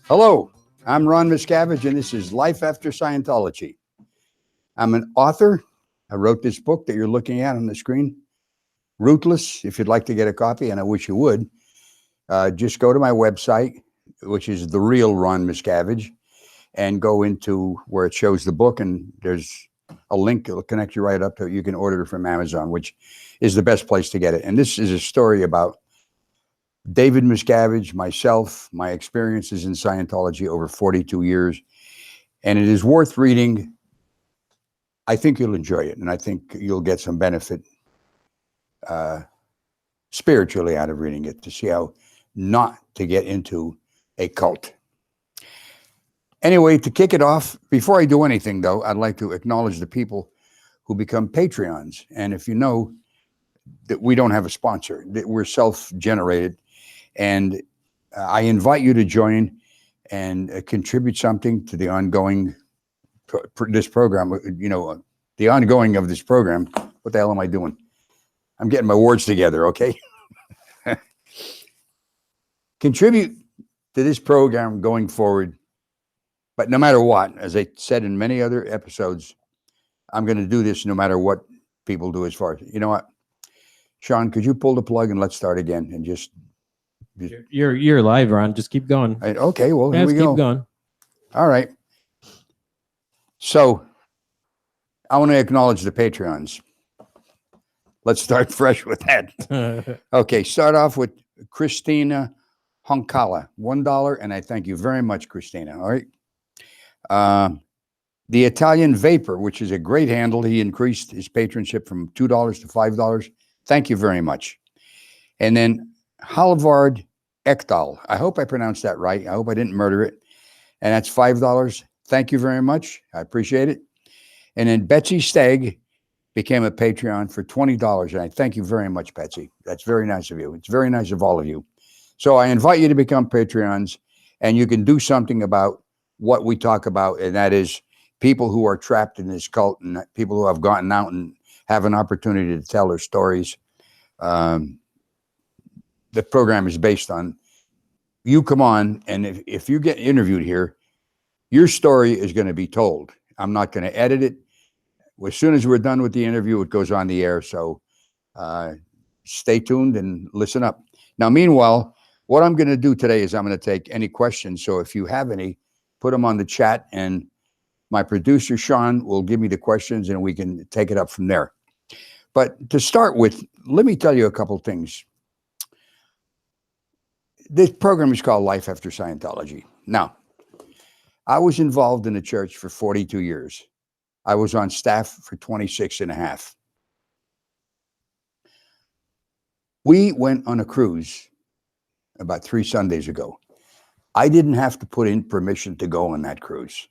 Hello, I'm Ron Miscavige, and this is Life After Scientology. I'm an author. I wrote this book that you're looking at on the screen, Rootless. If you'd like to get a copy, and I wish you would, just go to my website, which is The Real Ron Miscavige, and go into where it shows the book, and there's a link that will connect you right up to it. You can order it from Amazon, which is the best place to get it. And this is a story about David Miscavige, myself, my experiences in Scientology over 42 years. And it is worth reading. I think you'll enjoy it, and I think you'll get some benefit spiritually out of reading it, to see how not to get into a cult. Anyway, to kick it off, before I do anything, though, I'd like to acknowledge the people who become Patreons. And if you know that we don't have a sponsor, that we're self-generated, and I invite you to join and contribute something to the ongoing this program. You know, the ongoing of this program. What the hell am I doing? I'm getting my words together, okay? Contribute to this program going forward. But no matter what, as I said in many other episodes, I'm going to do this no matter what people do as far as, you know what? Sean, could you pull the plug and let's start again and just You're live, Ron. Just keep going. Okay, well, here we go. Keep going. All right. So I want to acknowledge the Patreons. Let's start fresh with that. Okay, start off with Christina Honkala, $1, and I thank you very much, Christina. All right. The Italian Vapor, which is a great handle. He increased his patronship from $2 to $5. Thank you very much. And then Halvard Ekdal. I hope I pronounced that right. I hope I didn't murder it. And that's $5. Thank you very much. I appreciate it. And then Betsy Stagg became a Patreon for $20. And I thank you very much, Betsy. That's very nice of you. It's very nice of all of you. So I invite you to become Patreons, and you can do something about what we talk about, and that is people who are trapped in this cult and people who have gotten out and have an opportunity to tell their stories. The program is based on you come on, and if you get interviewed here, your story is going to be told. I'm not going to edit it. As soon as we're done with the interview, it goes on the air. So stay tuned and listen up. Now, meanwhile, what I'm going to do today is I'm going to take any questions. So if you have any, put them on the chat, and my producer, Sean, will give me the questions, and we can take it up from there. But to start with, let me tell you a couple things. This program is called Life After Scientology. Now, I was involved in the church for 42 years. I was on staff for 26 and a half. We went on a cruise about 3 Sundays ago. I didn't have to put in permission to go on that cruise.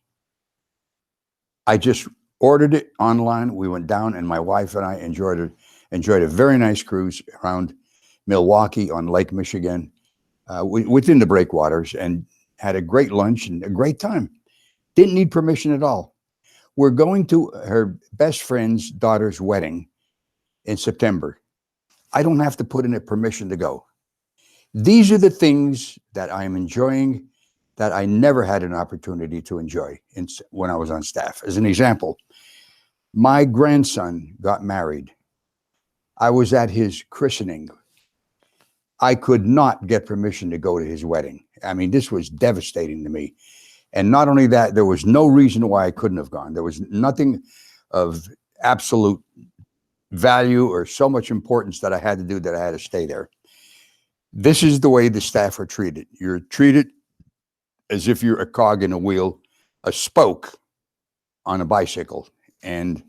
I just ordered it online. We went down, and my wife and I enjoyed a very nice cruise around Milwaukee on Lake Michigan, within the breakwaters, and had a great lunch and a great time. Didn't need permission at all. We're going to her best friend's daughter's wedding in September. I don't have to put in a permission to go. These are the things that I'm enjoying that I never had an opportunity to enjoy when I was on staff. As an example, my grandson got married. I was at his christening. I could not get permission to go to his wedding. I mean, this was devastating to me. And not only that, there was no reason why I couldn't have gone. There was nothing of absolute value or so much importance that I had to do that I had to stay there. This is the way the staff are treated. You're treated as if you're a cog in a wheel, a spoke on a bicycle. And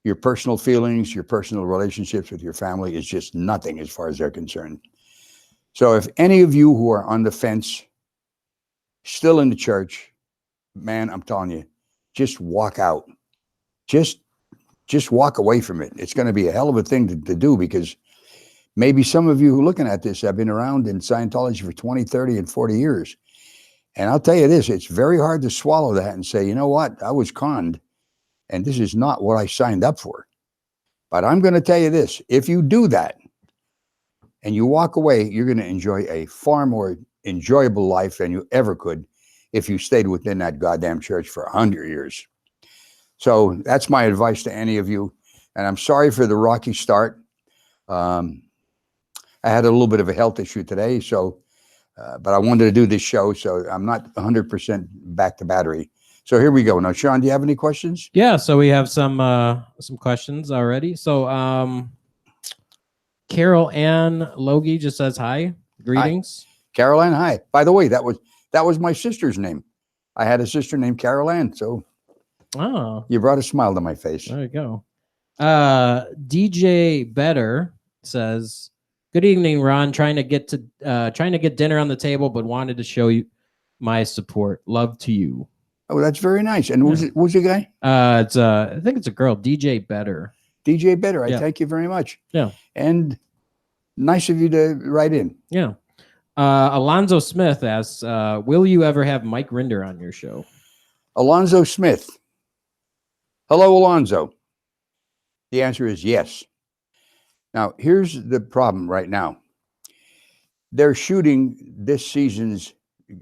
your personal feelings, your personal relationships with your family is just nothing as far as they're concerned. So if any of you who are on the fence, still in the church, man, I'm telling you, just walk out. Just walk away from it. It's going to be a hell of a thing to do, because maybe some of you who are looking at this have been around in Scientology for 20, 30, and 40 years. And I'll tell you this, it's very hard to swallow that and say, you know what, I was conned, and this is not what I signed up for. But I'm going to tell you this, if you do that and you walk away, you're going to enjoy a far more enjoyable life than you ever could if you stayed within that goddamn church for 100 years. So that's my advice to any of you. And I'm sorry for the rocky start. I had a little bit of a health issue today, so but I wanted to do this show, so I'm not 100% back to battery. So here we go. Now, Sean, do you have any questions? Yeah, so we have some questions already. So Carol Ann Logie just says hi. Greetings. Hi. Caroline, hi. By the way, that was my sister's name. I had a sister named Carol Ann, so you brought a smile to my face. There you go. DJ Better says, "Good evening, Ron. Trying to get dinner on the table, but wanted to show you my support. Love to you." Oh, that's very nice. And who's the guy? It's I think it's a girl. DJ Better. DJ Better. I thank you very much. Yeah. And nice of you to write in. Yeah. Alonzo Smith asks, "Will you ever have Mike Rinder on your show?" Alonzo Smith. Hello, Alonzo. The answer is yes. Now, here's the problem right now. They're shooting this season's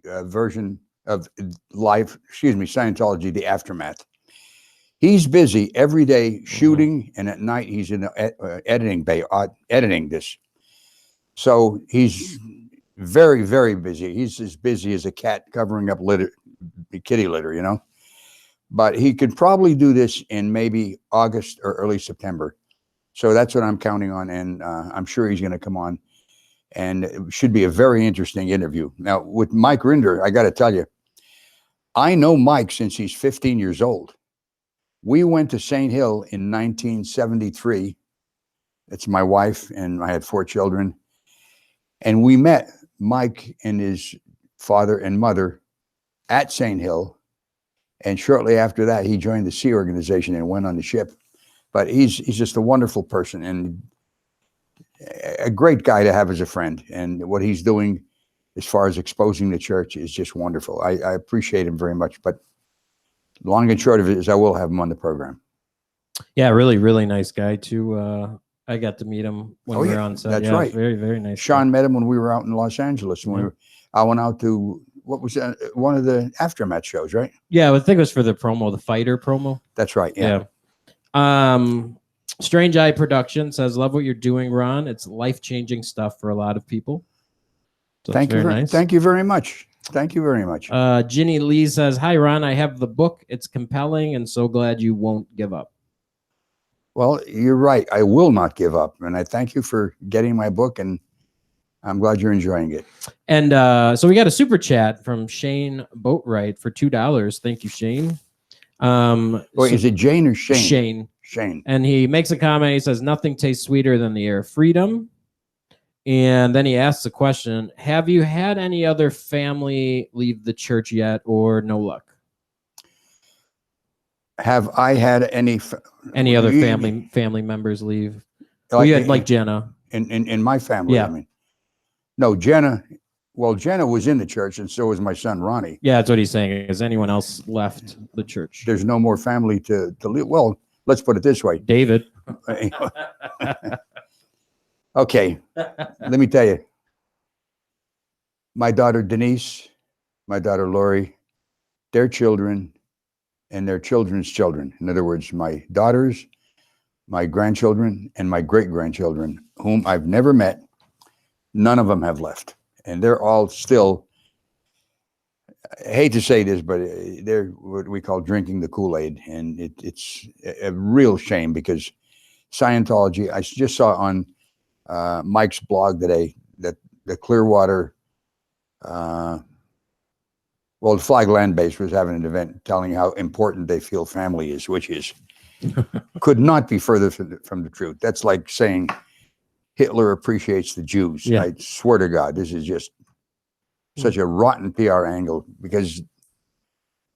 version of Scientology, The Aftermath. He's busy every day shooting, and at night he's in the editing bay, editing this. So he's very, very busy. He's as busy as a cat covering up kitty litter, you know. But he could probably do this in maybe August or early September. So that's what I'm counting on, and I'm sure he's going to come on. And it should be a very interesting interview. Now, with Mike Rinder, I got to tell you, I know Mike since he's 15 years old. We went to St. Hill in 1973. It's my wife, and I had 4 children. And we met Mike and his father and mother at St. Hill. And shortly after that, he joined the Sea Organization and went on the ship. But he's just a wonderful person and a great guy to have as a friend. And what he's doing as far as exposing the church is just wonderful. I appreciate him very much. But long and short of it is I will have him on the program. Yeah, really, really nice guy too. I got to meet him when we were on set. That's right. Very, very nice. Sean met him when we were out in Los Angeles. I went out to, what was that? One of the Aftermath shows, right? Yeah, I think it was for the promo, the Fighter promo. That's right. Yeah. Strange Eye Production says, "Love what you're doing, Ron. It's life-changing stuff for a lot of people." So thank you very much. Thank you very much. Ginny Lee says, "Hi, Ron. I have the book. It's compelling and so glad you won't give up." Well, you're right. I will not give up. And I thank you for getting my book, and I'm glad you're enjoying it. And so we got a super chat from Shane Boatwright for $2. Thank you, Shane. Wait, is it Jane or Shane? Shane. Shane. And he makes a comment. He says, "Nothing tastes sweeter than the air of freedom." And then he asks a question: "Have you had any other family leave the church yet, or no luck?" Have I had any other family members leave? Like, you had like Jenna in my family. Yeah. I mean, no, Jenna. Well, Jenna was in the church, and so was my son Ronnie. Yeah, that's what he's saying. Has anyone else left the church? There's no more family to leave. Well, let's put it this way, David. Okay, let me tell you. My daughter Denise, my daughter Lori, their children, and their children's children. In other words, my daughters, my grandchildren, and my great-grandchildren, whom I've never met, none of them have left. And they're all still, I hate to say this, but they're what we call drinking the Kool-Aid. And it's a real shame because Scientology, I just saw on Mike's blog today that the Clearwater, the Flag Land Base was having an event telling how important they feel family is, which is could not be further from the truth. That's like saying Hitler appreciates the Jews. Yeah. I swear to God, this is just such a rotten PR angle because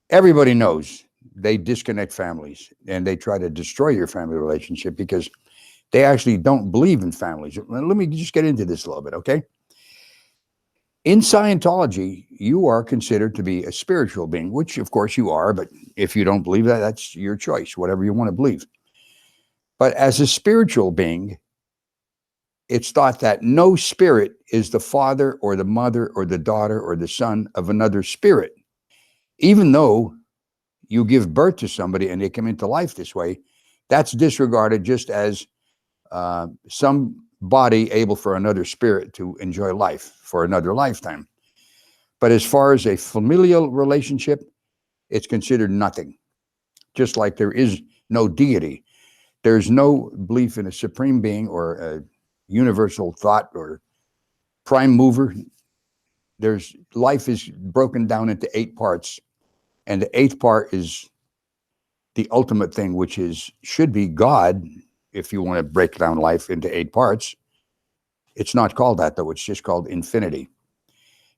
everybody knows they disconnect families and they try to destroy your family relationship because they actually don't believe in families. Let me just get into this a little bit, okay? In Scientology, you are considered to be a spiritual being, which of course you are, but if you don't believe that, that's your choice, whatever you want to believe. But as a spiritual being, it's thought that no spirit is the father or the mother or the daughter or the son of another spirit. even though you give birth to somebody and they come into life this way, that's disregarded just as some body able for another spirit to enjoy life for another lifetime. But as far as a familial relationship, it's considered nothing. Just like there is no deity, there's no belief in a supreme being or a universal thought or prime mover. Life is broken down into 8 parts, and the 8th part is the ultimate thing, which should be God. If you want to break down life into 8 parts, it's not called that though. It's just called infinity.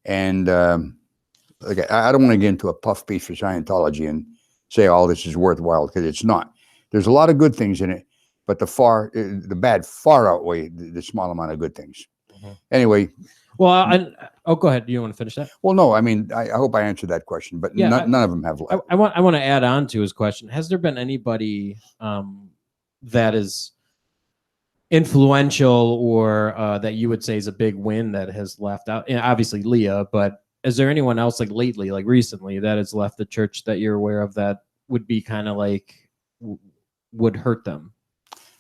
And I don't want to get into a puff piece for Scientology and say all this is worthwhile, because it's not. There's a lot of good things in it, but the bad far outweigh the small amount of good things. Mm-hmm. Anyway. Well, go ahead. Do you want to finish that? Well, no. I mean, I hope I answered that question, but yeah, none of them have. I want to add on to his question. Has there been anybody that is influential or that you would say is a big win that has left out? And obviously Leah, but is there anyone else like lately, like recently, that has left the church that you're aware of that would be kind of like would hurt them?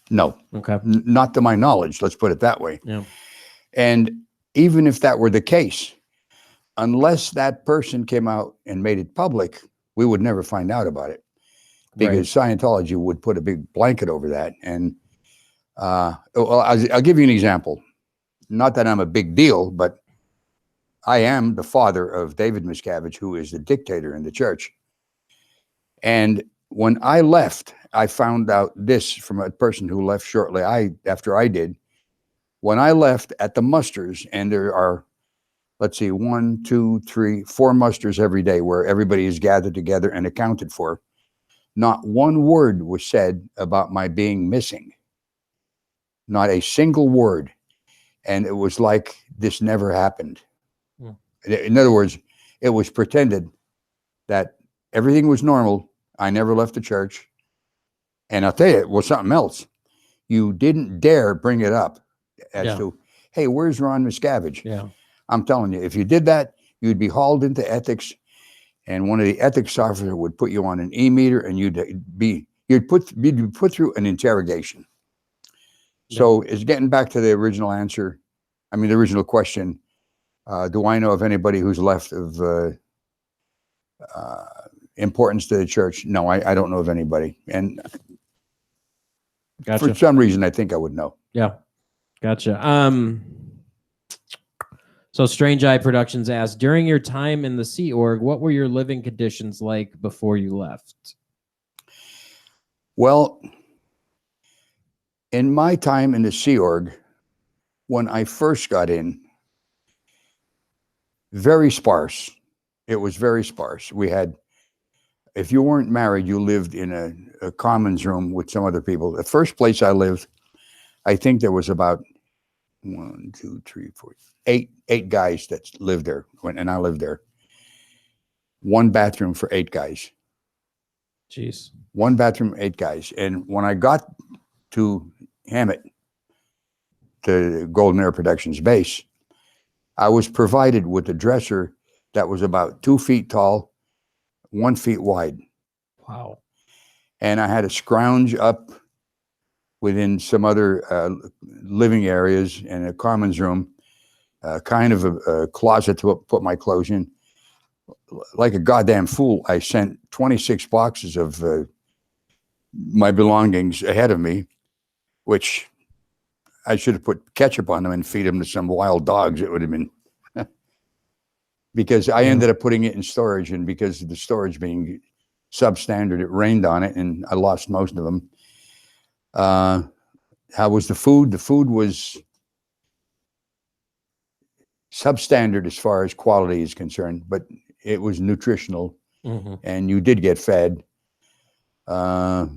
No. Okay. Not to my knowledge. Let's put it that way. Yeah. And even if that were the case, unless that person came out and made it public, we would never find out about it, because Scientology would put a big blanket over that. And I'll give you an example. Not that I'm a big deal, but I am the father of David Miscavige, who is the dictator in the church. And when I left, I found out this from a person who left shortly after I did. When I left at the musters, and there are, let's see, 1, 2, 3, 4 musters every day where everybody is gathered together and accounted for, not one word was said about my being missing. Not a single word. And it was like this never happened. Yeah. In other words, it was pretended that everything was normal. I never left the church. And I'll tell you, it was something else. You didn't dare bring it up as to, hey, where's Ron Miscavige? Yeah. I'm telling you, if you did that, you'd be hauled into ethics, and one of the ethics officers would put you on an e-meter, and you'd be put through an interrogation. Yeah. So it's getting back to the original answer. I mean, the original question. Do I know of anybody who's left of importance to the church? No, I don't know of anybody. And for some reason, I think I would know. Yeah. Gotcha. So Strange Eye Productions asked, during your time in the Sea Org, what were your living conditions like before you left? Well, in my time in the Sea Org, when I first got in, very sparse. It was very sparse. We had, if you weren't married, you lived in a commons room with some other people. The first place I lived, I think there was about 1, 2, 3, 4, 8 guys that lived there and I lived there. 1 bathroom for 8 guys. Jeez. 1 bathroom, 8 guys. And when I got to Hammett, to Golden Air Productions base, I was provided with a dresser that was about 2 feet tall, 1 feet wide. Wow. And I had to scrounge up within some other living areas and a commons room, kind of a closet to put my clothes in. Like a goddamn fool, I sent 26 boxes of my belongings ahead of me, which I should have put ketchup on them and feed them to some wild dogs. It would have been, because I ended up putting it in storage, and because of the storage being substandard, it rained on it and I lost most of them. How was the food? The food was substandard as far as quality is concerned, but it was nutritional, and you did get fed. The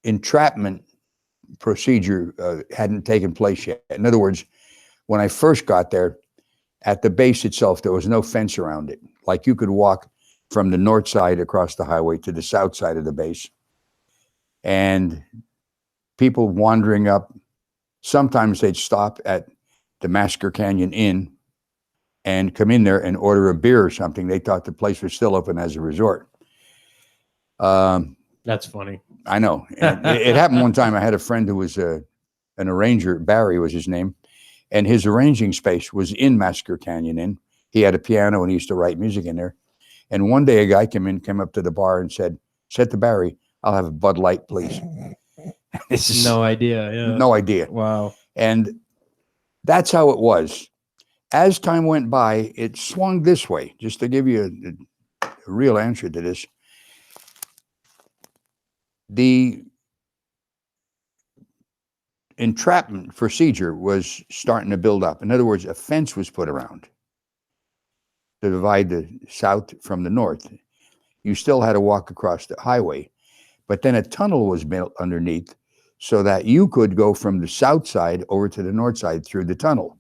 entrapment procedure hadn't taken place yet. In other words, when I first got there, at the base itself, there was no fence around it. Like you could walk from the north side across the highway to the south side of the base. And people wandering up, sometimes they'd stop at the Massacre Canyon Inn and come in there and order a beer or something. They thought the place was still open as a resort. That's funny. I know. And it happened one time. I had a friend who was an arranger. Barry was his name. And his arranging space was in Massacre Canyon Inn. He had a piano and he used to write music in there. And one day a guy came up to the bar and said to Barry, "I'll have a Bud Light, please." No idea. Yeah. No idea. Wow. And that's how it was. As time went by, it swung this way. Just to give you a real answer to this. The entrapment procedure was starting to build up. In other words, a fence was put around to divide the south from the north. You still had to walk across the highway, but then a tunnel was built underneath so that you could go from the south side over to the north side through the tunnel.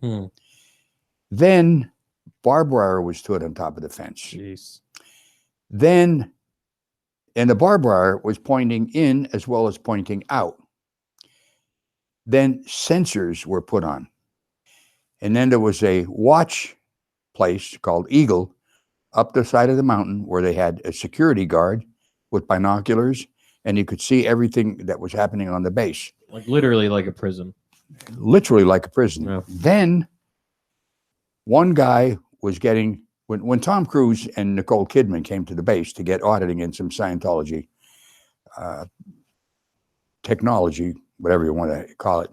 Then barbed wire was put on top of the fence. Jeez. Then, and the barbed wire was pointing in as well as pointing out. Then sensors were put on. And then there was a watch place called Eagle up the side of the mountain where they had a security guard with binoculars, and you could see everything that was happening on the base. Like literally like a prison. Literally like a prison. Yeah. Then one guy was getting, when Tom Cruise and Nicole Kidman came to the base to get auditing in some Scientology technology, whatever you want to call it,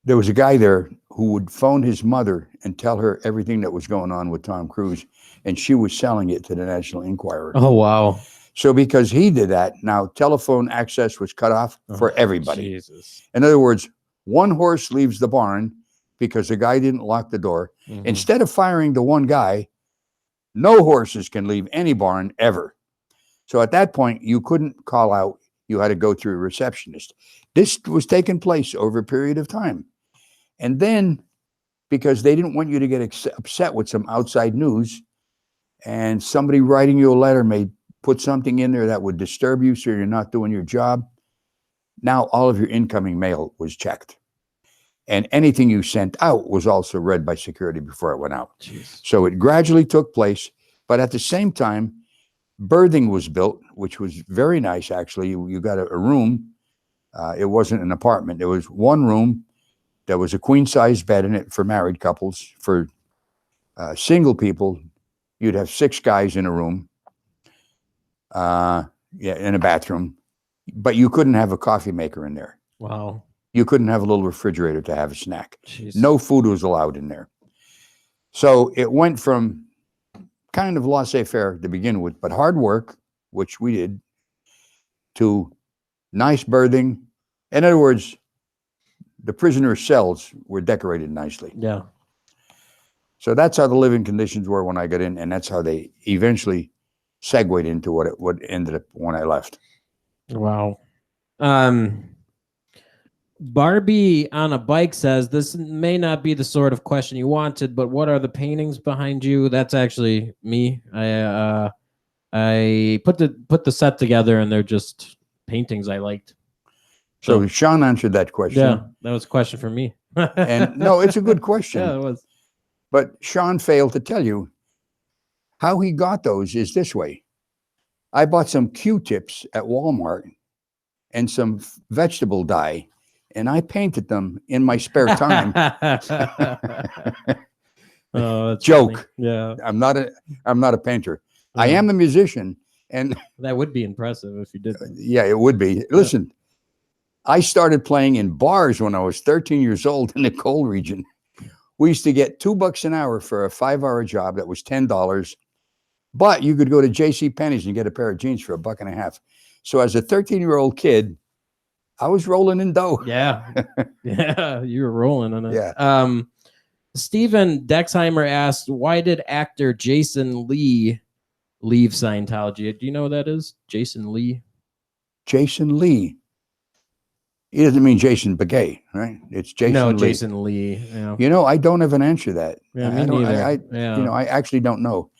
there was a guy there who would phone his mother and tell her everything that was going on with Tom Cruise, and she was selling it to the National Enquirer. Oh, wow. So because he did that, now telephone access was cut off for everybody. Jesus. In other words, one horse leaves the barn because the guy didn't lock the door. Instead of firing the one guy, no horses can leave any barn ever. So at that point, you couldn't call out. You had to go through a receptionist. This was taking place over a period of time. And then, because they didn't want you to get upset with some outside news, and somebody writing you a letter may put something in there that would disturb you so you're not doing your job, now all of your incoming mail was checked. And anything you sent out was also read by security before it went out. Jeez. So it gradually took place. But at the same time, berthing was built, which was very nice, actually. You got a room. It wasn't an apartment. There was one room. There was a queen-size bed in it for married couples. For single people, you'd have 6 guys in a room, in a bathroom. But you couldn't have a coffee maker in there. Wow. You couldn't have a little refrigerator to have a snack. Jeez. No food was allowed in there. So it went from kind of laissez-faire to begin with, but hard work, which we did, to nice berthing. In other words, the prisoner cells were decorated nicely. Yeah. So that's how the living conditions were when I got in, and that's how they eventually segued into what ended up when I left. Wow. Barbie on a Bike says, this may not be the sort of question you wanted, but what are the paintings behind you? That's actually me. I put the set together, and they're just paintings I liked. So Sean answered that question. Yeah, that was a question for me. And no, it's a good question. Yeah, it was. But Sean failed to tell you how he got those is this way. I bought some Q-tips at Walmart and some vegetable dye, and I painted them in my spare time. Oh, that's joke. funny. Yeah, I'm not a painter. I am a musician, and that would be impressive if you did. Yeah, it would be. Listen, I started playing in bars when I was 13 years old in the coal region. We used to get $2 an hour for a 5-hour job that was $10, but you could go to JCPenney's and get a pair of jeans for $1.50. So as a 13-year-old kid, I was rolling in dough. Yeah, yeah, you were rolling on it. Yeah. Stephen Dexheimer asked, why did actor Jason Lee leave Scientology? Do you know who that is? Jason Lee? Jason Lee. He doesn't mean Jason Begay, right? It's Jason Lee. No, Jason Lee. Yeah. You know, I don't have an answer to that. Yeah, me neither. You know, I actually don't know.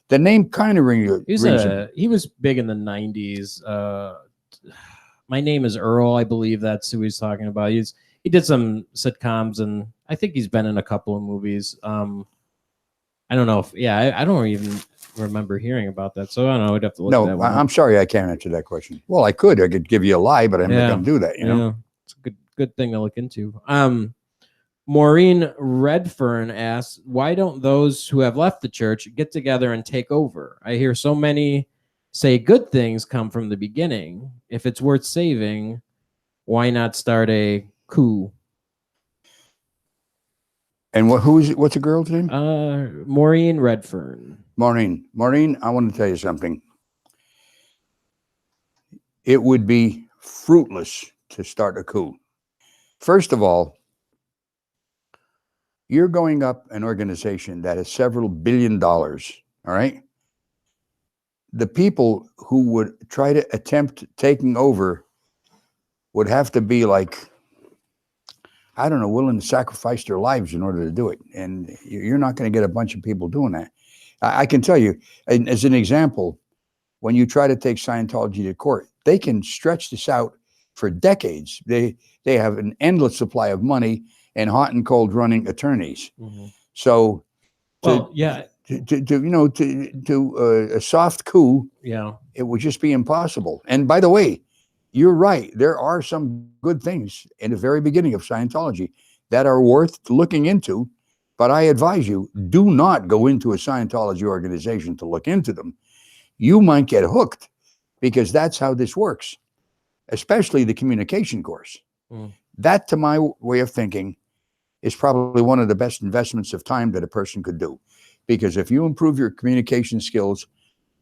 The name kind of rings. He was big in the 90s. My Name is Earl, I believe that's who he's talking about. He's he did some sitcoms, and I think he's been in a couple of movies. I don't know if I don't even remember hearing about that, so I don't know. I'd have to look that No, one up. I'm sorry, I can't answer that question. Well, I could give you a lie, but I'm not Yeah. going to do that. You know. Yeah, it's a good thing to look into. Maureen Redfern asks, why don't those who have left the church get together and take over? I hear so many say good things come from the beginning. If it's worth saving, why not start a coup? And what's the girl's name? Maureen Redfern. Maureen, I want to tell you something. It would be fruitless to start a coup. First of all, you're going up an organization that has several $billion, all right? The people who would try to attempt taking over would have to be like, I don't know, willing to sacrifice their lives in order to do it. And you're not going to get a bunch of people doing that. I can tell you, as an example, when you try to take Scientology to court, they can stretch this out for decades. They have an endless supply of money and hot and cold running attorneys. Mhm. So, Well, to a soft coup, yeah. it would just be impossible. And by the way, you're right. There are some good things in the very beginning of Scientology that are worth looking into. But I advise you, do not go into a Scientology organization to look into them. You might get hooked because that's how this works, especially the communication course. Mm. That, to my way of thinking, is probably one of the best investments of time that a person could do. Because if you improve your communication skills,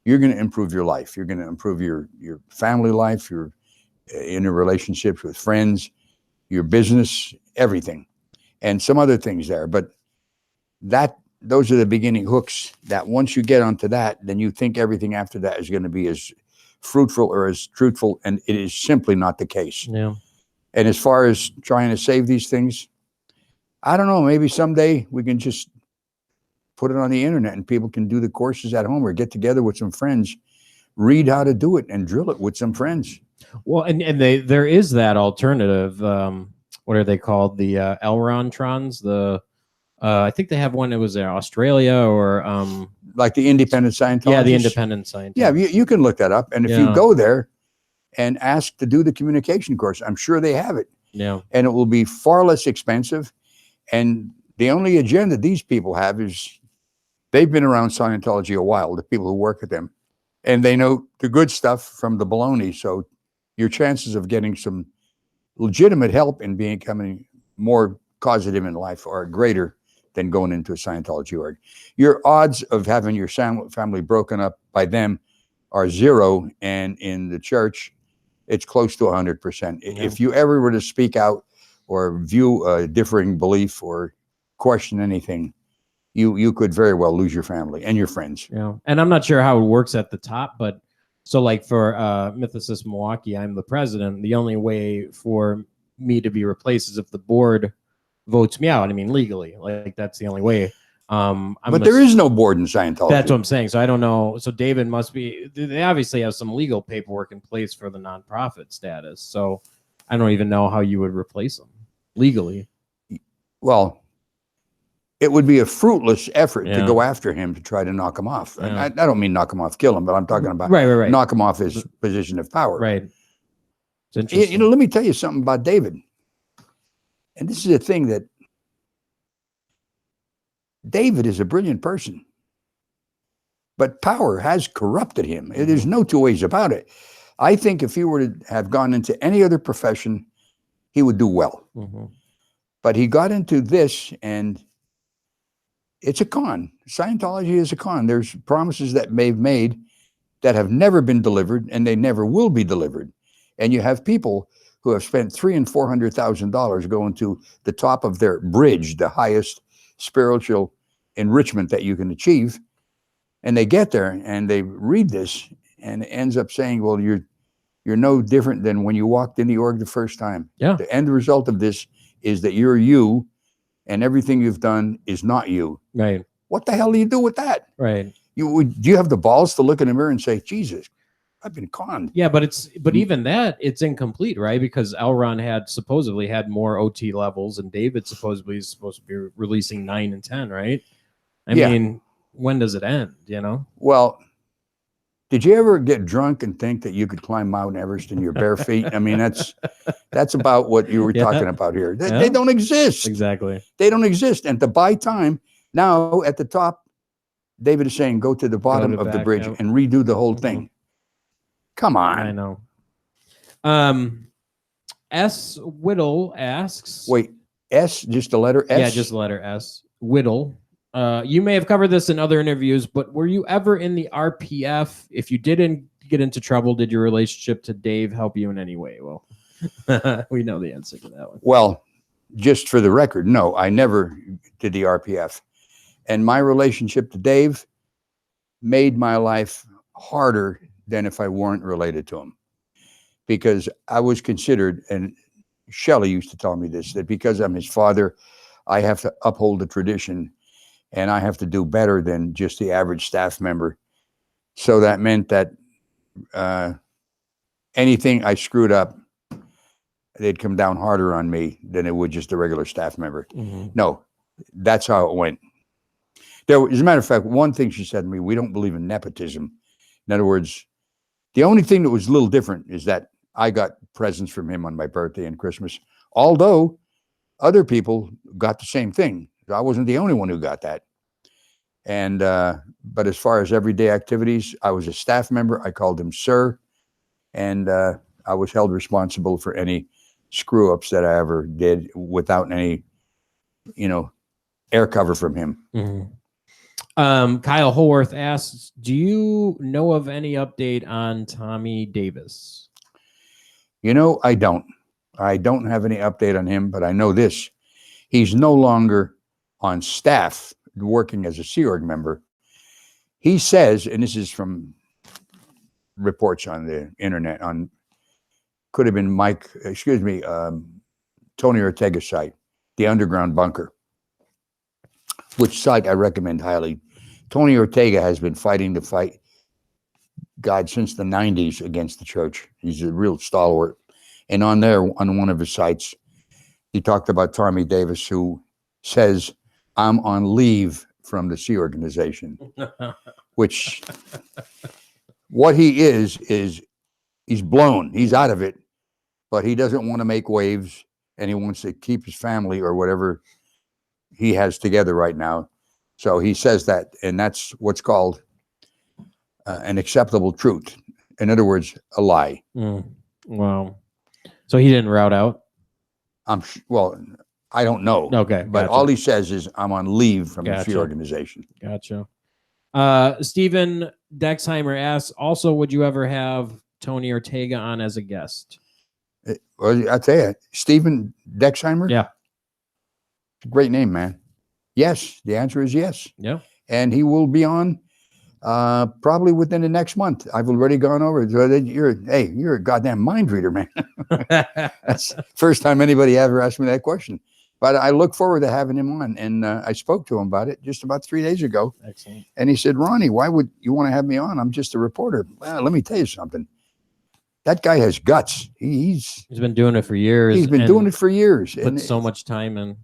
you're going to improve your life. You're going to improve your family life, your inner relationships with friends, your business, everything, and some other things there. But those are the beginning hooks that once you get onto that, then you think everything after that is going to be as fruitful or as truthful, and it is simply not the case. Yeah. And as far as trying to save these things, I don't know, maybe someday we can just put it on the internet and people can do the courses at home or get together with some friends, read how to do it and drill it with some friends. Well, and there is that alternative. What are they called? The Elrontrons. I think they have one. It was in Australia or like the independent Scientologists. Yeah, the independent Scientology. Yeah, you can look that up. And if you go there and ask to do the communication course, I'm sure they have it. Yeah. And it will be far less expensive. And the only agenda these people have is they've been around Scientology a while, the people who work with them, and they know the good stuff from the baloney. So your chances of getting some legitimate help in becoming more causative in life are greater than going into a Scientology org. Your odds of having your family broken up by them are zero, and in the church, it's close to 100%. Yeah. If you ever were to speak out or view a differing belief or question anything, you could very well lose your family and your friends. Yeah, and I'm not sure how it works at the top, but so like for Mythicist Milwaukee, I'm the president. The only way for me to be replaced is if the board votes me out. I mean, legally, like that's the only way. But there is no board in Scientology. That's what I'm saying. So I don't know. So David must be. They obviously have some legal paperwork in place for the nonprofit status. So I don't even know how you would replace them legally. Well, it would be a fruitless effort to go after him to try to knock him off. Yeah. I don't mean knock him off, kill him, but I'm talking about right. knock him off his position of power. Right. It's interesting. Let me tell you something about David. And this is a thing that David is a brilliant person, but power has corrupted him. Mm-hmm. There's no two ways about it. I think if he were to have gone into any other profession, he would do well. Mm-hmm. But he got into this, and it's a con. Scientology is a con. There's promises that they've made that have never been delivered, and they never will be delivered. And you have people who have spent $300,000 and $400,000 going to the top of their bridge, the highest spiritual enrichment that you can achieve, and they get there and they read this, and it ends up saying, "Well, you're no different than when you walked in the org the first time." Yeah. The end result of this is that you're you, and everything you've done is not you. Right. What the hell do you do with that? Right. Do you have the balls to look in the mirror and say, "Jesus, I've been conned. Yeah, but even that, it's incomplete, right? Because Elron had supposedly had more OT levels, and David supposedly is supposed to be releasing 9 and 10, right? I mean, when does it end? You know? Well, did you ever get drunk and think that you could climb Mount Everest in your bare feet? I mean, that's about what you were talking about here. They don't exist. Exactly. They don't exist. And to buy time, now at the top, David is saying, go to the bottom of the bridge and redo the whole thing. Come on. I know. S. Whittle asks. Wait, S, just the letter S? Yeah, just the letter S. Whittle. You may have covered this in other interviews, but were you ever in the RPF? If you didn't get into trouble, did your relationship to Dave help you in any way? Well, we know the answer to that one. Well, just for the record, no, I never did the RPF. And my relationship to Dave made my life harder than if I weren't related to him. Because I was considered, and Shelley used to tell me this, that because I'm his father, I have to uphold the tradition and I have to do better than just the average staff member. So that meant that anything I screwed up, they'd come down harder on me than it would just a regular staff member. Mm-hmm. No, that's how it went. As a matter of fact, one thing she said to me, we don't believe in nepotism. In other words, the only thing that was a little different is that I got presents from him on my birthday and Christmas, although other people got the same thing. I wasn't the only one who got that. And but as far as everyday activities, I was a staff member. I called him sir, and I was held responsible for any screw ups that I ever did without any, air cover from him. Mm-hmm. Kyle Haworth asks, do you know of any update on Tommy Davis? I don't. I don't have any update on him, but I know this. He's no longer on staff working as a Sea Org member. He says, and this is from reports on the internet, could have been Tony Ortega's site, the Underground Bunker, which site I recommend highly. Tony Ortega has been fighting the fight, God, since the 90s against the church. He's a real stalwart. And on one of his sites, he talked about Tommy Davis, who says, I'm on leave from the Sea Organization, which what he is he's blown. He's out of it, but he doesn't want to make waves, and he wants to keep his family or whatever he has together right now. So he says that, and that's what's called an acceptable truth. In other words, a lie. Wow. So he didn't route out? Well, I don't know. Okay. But all he says is, I'm on leave from the Sea Organization. Gotcha. Stephen Dexheimer asks, also, would you ever have Tony Ortega on as a guest? Well, I tell you, Stephen Dexheimer? Yeah. Great name, man. Yes. The answer is yes. Yeah. And he will be on probably within the next month. I've already gone over it. So you're a goddamn mind reader, man. That's the first time anybody ever asked me that question. But I look forward to having him on. And I spoke to him about it just about 3 days ago. Excellent. And he said, Ronnie, why would you want to have me on? I'm just a reporter. Well, let me tell you something. That guy has guts. He's been doing it for years. He's been doing it for years. Put so much time in.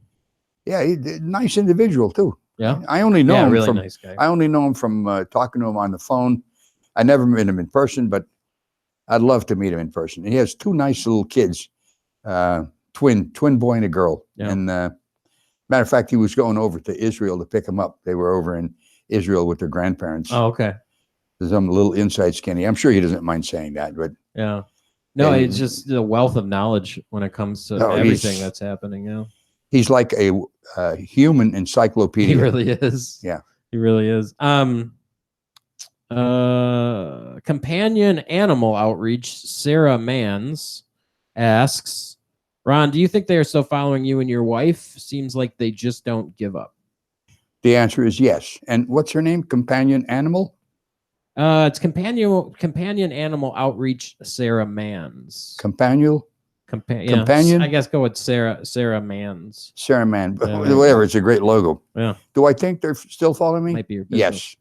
Yeah, he's a nice individual too. Yeah. I only know him really from nice guy. I only know him from talking to him on the phone. I never met him in person, but I'd love to meet him in person. He has 2 nice little kids, twin boy and a girl. Yeah. And matter of fact, he was going over to Israel to pick them up. They were over in Israel with their grandparents. Oh, okay. There's some little inside skinny. I'm sure he doesn't mind saying that, but yeah. No, it's just the wealth of knowledge when it comes to everything that's happening. Yeah. He's like a human encyclopedia. He really is. Yeah. He really is. Companion Animal Outreach, Sarah Mans asks, Ron, do you think they are still following you and your wife? Seems like they just don't give up. The answer is yes. And what's her name? Companion Animal? It's Companion Animal Outreach, Sarah Mans. Companion? Companion? I guess go with Sarah Mans. Sarah Mann. Whatever. It's a great logo. Yeah. Do I think they're still following me? Might be your business. Yes.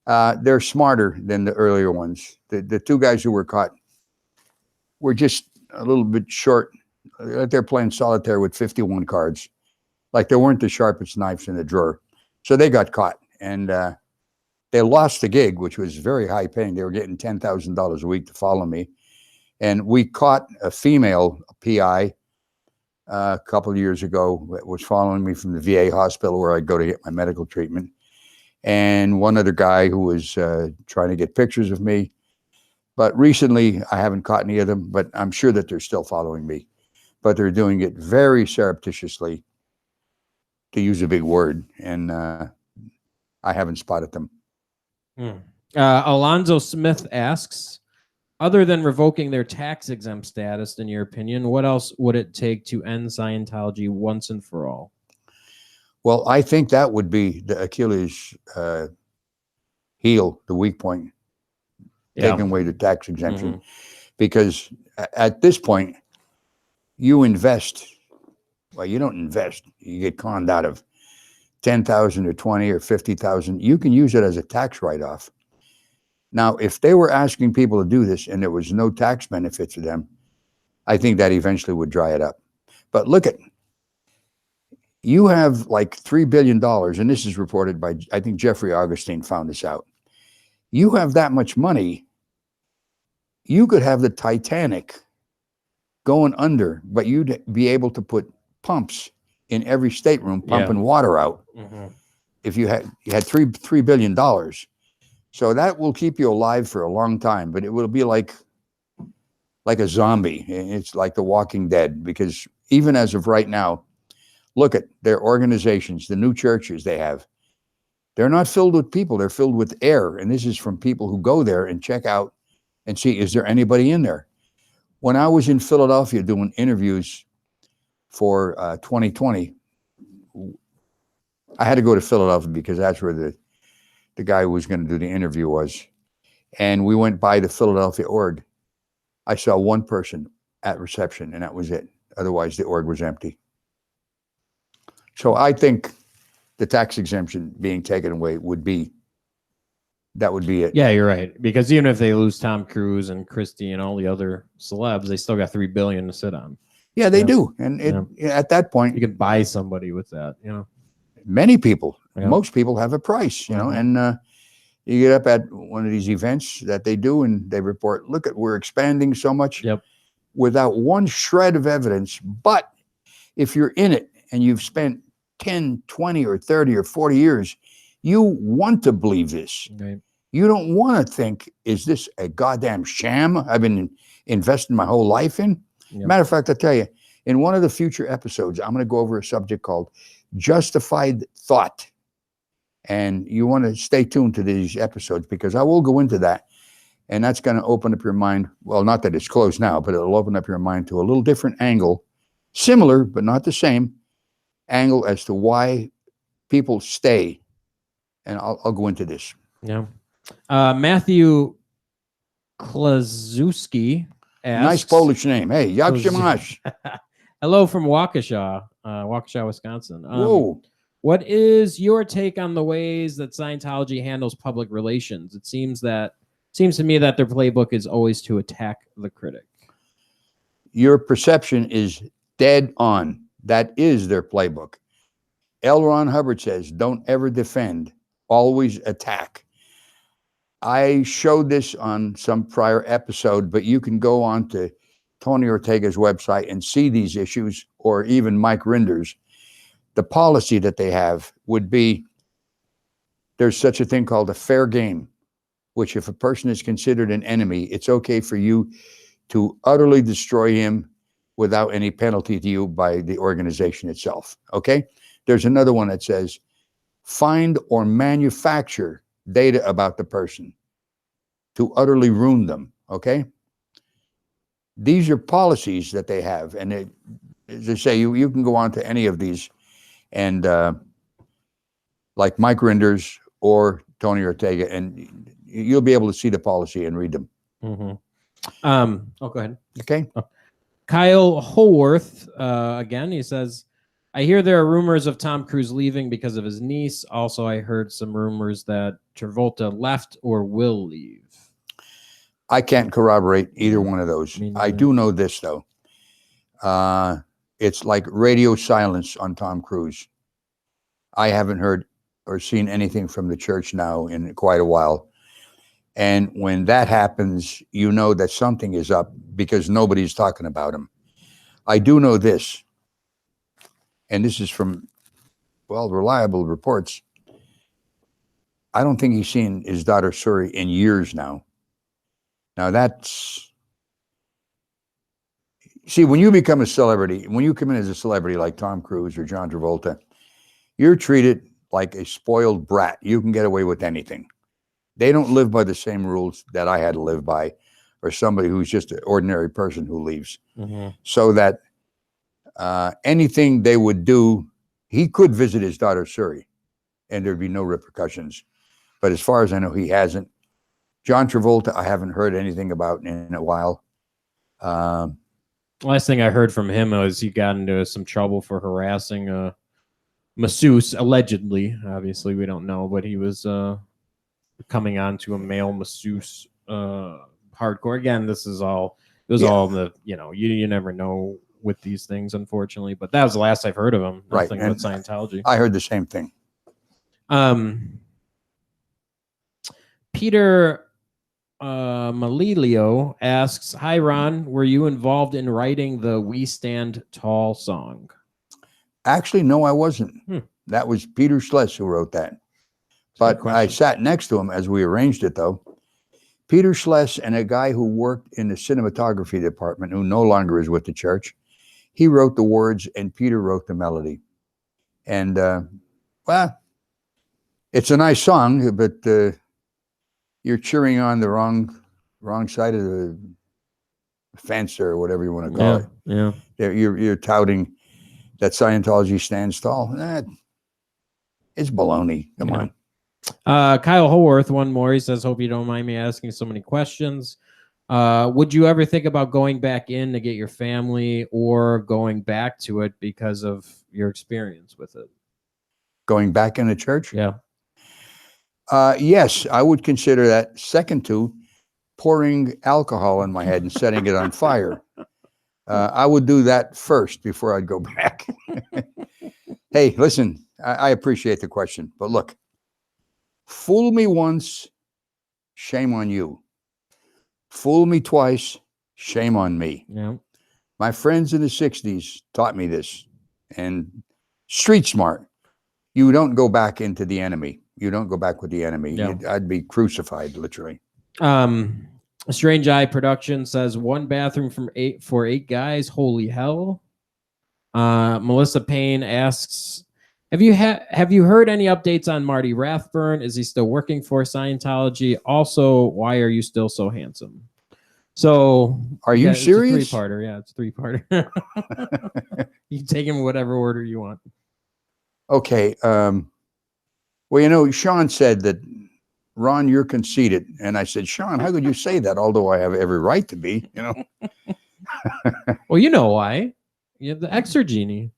They're smarter than the earlier ones. The two guys who were caught were just a little bit short. They're playing solitaire with 51 cards. Like they weren't the sharpest knives in the drawer. So they got caught. And they lost the gig, which was very high paying. They were getting $10,000 a week to follow me. And we caught a female PI a couple of years ago that was following me from the VA hospital where I go to get my medical treatment. And one other guy who was trying to get pictures of me. But recently, I haven't caught any of them, but I'm sure that they're still following me. But they're doing it very surreptitiously, to use a big word, and I haven't spotted them. Alonzo Smith asks, other than revoking their tax-exempt status, in your opinion, what else would it take to end Scientology once and for all? Well, I think that would be the Achilles heel, the weak point, taking away the tax exemption. Because at this point, you invest. Well, you don't invest. You get conned out of 10,000 or 20 or 50,000. You can use it as a tax write-off. Now, if they were asking people to do this and there was no tax benefit to them, I think that eventually would dry it up. But look at, you have like $3 billion, and this is reported by, I think Jeffrey Augustine found this out. You have that much money, you could have the Titanic going under, but you'd be able to put pumps in every stateroom pumping water out. If you had $3 billion. So that will keep you alive for a long time, but it will be like a zombie. It's like The Walking Dead, because even as of right now, look at their organizations, the new churches they have. They're not filled with people, they're filled with air. And this is from people who go there and check out and see, is there anybody in there? When I was in Philadelphia doing interviews for 2020, I had to go to Philadelphia because that's where the guy who was going to do the interview was. And we went by the Philadelphia org. I saw one person at reception, and that was it. Otherwise, the org was empty. So I think the tax exemption being taken away would be it. Yeah, you're right. Because even if they lose Tom Cruise and Christie and all the other celebs, they still got $3 billion to sit on. Yeah, they do. And at that point, you could buy somebody with that, Many people, most people have a price, and you get up at one of these events that they do and they report, look at, we're expanding so much without one shred of evidence. But if you're in it and you've spent 10, 20 or 30 or 40 years, you want to believe this. You don't want to think, is this a goddamn sham I've been investing my whole life in? Matter of fact, I'll tell you, in one of the future episodes, I'm going to go over a subject called justified thought. And you want to stay tuned to these episodes because I will go into that. And that's going to open up your mind. Well, not that it's closed now, but it'll open up your mind to a little different angle, similar, but not the same angle as to why people stay. And I'll go into this. Matthew Klazuski asks, nice Polish name. Hey, jak się masz? Hello from Waukesha, Wisconsin. Whoa. What is your take on the ways that Scientology handles public relations? It seems to me that their playbook is always to attack the critic. Your perception is dead on. That is their playbook. L. Ron Hubbard says, don't ever defend, always attack. I showed this on some prior episode, but you can go on to Tony Ortega's website and see these issues, or even Mike Rinder's. The policy that they have would be, there's such a thing called a fair game, which if a person is considered an enemy, it's okay for you to utterly destroy him without any penalty to you by the organization itself, okay? There's another one that says, find or manufacture data about the person to utterly ruin them, okay? These are policies that they have, and they, as I say, you can go on to any of these, and like Mike Rinders or Tony Ortega, and you'll be able to see the policy and read them. Go ahead. Okay. Kyle Holworth, again, he says, I hear there are rumors of Tom Cruise leaving because of his niece. Also, I heard some rumors that Travolta left or will leave. I can't corroborate either one of those. Me I neither. do know this, though. It's like radio silence on Tom Cruise. I haven't heard or seen anything from the church now in quite a while. And when that happens, you know that something is up because nobody's talking about him. I do know this, and this is from, well, reliable reports. I don't think he's seen his daughter Suri in years now. Now that's, see, when you become a celebrity, when you come in as a celebrity like Tom Cruise or John Travolta, you're treated like a spoiled brat. You can get away with anything. They don't live by the same rules that I had to live by, or somebody who's just an ordinary person who leaves. Mm-hmm. So that anything they would do, he could visit his daughter Suri, and there'd be no repercussions. But as far as I know, he hasn't. John Travolta, I haven't heard anything about in a while. Last thing I heard from him was he got into some trouble for harassing a masseuse, allegedly. Obviously, we don't know, but he was coming on to a male masseuse hardcore. Again, this is all, it was all the, you never know with these things, unfortunately. But that was the last I've heard of him. Nothing Right. about Scientology. I heard the same thing. Peter Malilio asks, "Hi Ron, were you involved in writing the We Stand Tall song?" Actually, no, I wasn't. That was Peter Schless who wrote that. But I sat next to him as we arranged it, though. Peter Schless and a guy who worked in the cinematography department, who no longer is with the church, he wrote the words and Peter wrote the melody. And, well, it's a nice song, but you're cheering on the wrong side of the fence or whatever you want to call it. Yeah. You're touting that Scientology stands tall. It's baloney. Come on. Kyle Haworth, one more. He says, "Hope you don't mind me asking so many questions. Would you ever think about going back in to get your family or going back to it because of your experience with it?" Going back in the church? Yeah. Yes, I would consider that. Second to pouring alcohol in my head and setting it on fire. I would do that first before I'd go back. Hey, listen, I appreciate the question, but look, fool me once, shame on you. Fool me twice, shame on me. Yeah. My friends in the 60s taught me this, and street smart. You don't go back into the enemy. You don't go back with the enemy. Yeah. I'd be crucified, literally. Strange Eye Production says, "One bathroom for eight guys. Holy hell." Melissa Payne asks, Have you heard any updates on Marty Rathbun? Is he still working for Scientology? Also, why are you still so handsome?" So, are you serious? It's a three-parter. Yeah, it's a three-parter. You take him whatever order you want. Okay. Well, Sean said that, "Ron, you're conceited." And I said, "Sean, how could you say that? Although I have every right to be, Well, you know why. You have the extra genie.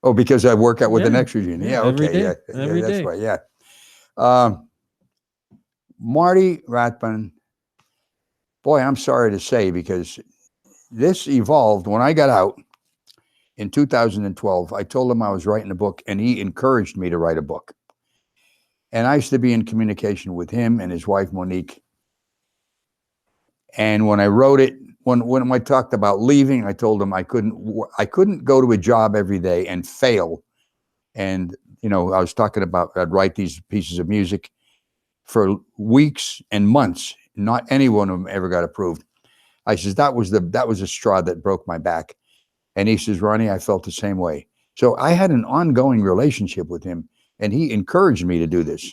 Oh, because I work out with an extra genie. Yeah, every okay. day, every that's day. right. Yeah. Marty Rathbun, boy, I'm sorry to say, because this evolved when I got out in 2012. I told him I was writing a book, and he encouraged me to write a book. And I used to be in communication with him and his wife, Monique. And when I wrote it, when I talked about leaving, I told him I couldn't go to a job every day and fail. And, I was talking about, I'd write these pieces of music for weeks and months. Not any one of them ever got approved. I says, that was a straw that broke my back. And he says, "Ronnie, I felt the same way." So I had an ongoing relationship with him, and he encouraged me to do this.